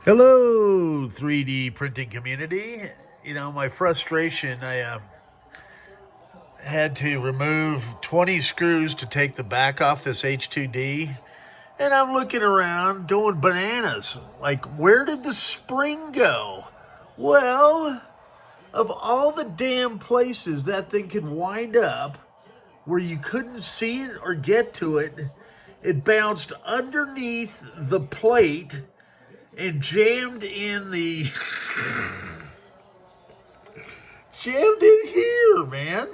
Hello, 3D printing community. You know, my frustration, I had to remove 20 screws to take the back off this H2D. And I'm looking around going bananas. Like, where did the spring go? Well, of all the damn places that thing could wind up where you couldn't see it or get to it, it bounced underneath the plate and jammed in the jammed in here, man.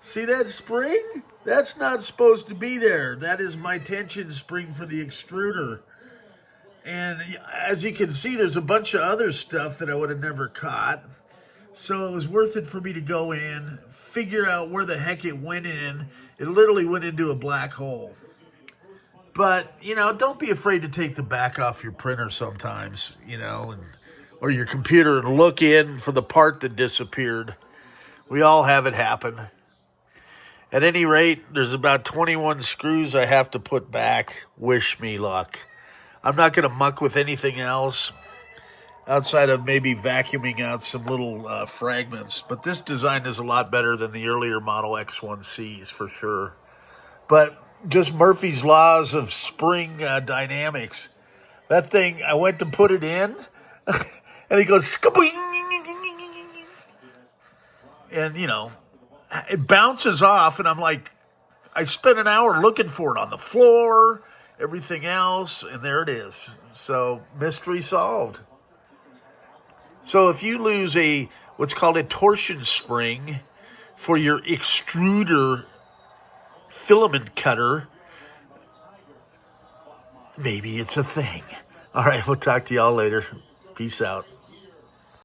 See that spring? That's not supposed to be there. That is my tension spring for the extruder. And as you can see, there's a bunch of other stuff that I would have never caught. So it was worth it for me to go in, figure out where the heck it went in. It literally went into a black hole. But, you know, don't be afraid to take the back off your printer sometimes, or your computer and look in for the part that disappeared. We all have it happen. At any rate, there's about 21 screws I have to put back. Wish me luck. I'm not going to muck with anything else outside of maybe vacuuming out some little fragments. But this design is a lot better than the earlier Model X1Cs for sure. But just Murphy's laws of spring dynamics. That thing, I went to put it in, and he goes, and, it bounces off, and I'm like, I spent an hour looking for it on the floor, everything else, and there it is. So, mystery solved. So if you lose what's called a torsion spring for your extruder filament cutter, maybe it's a thing. All right, we'll talk to y'all later. Peace out.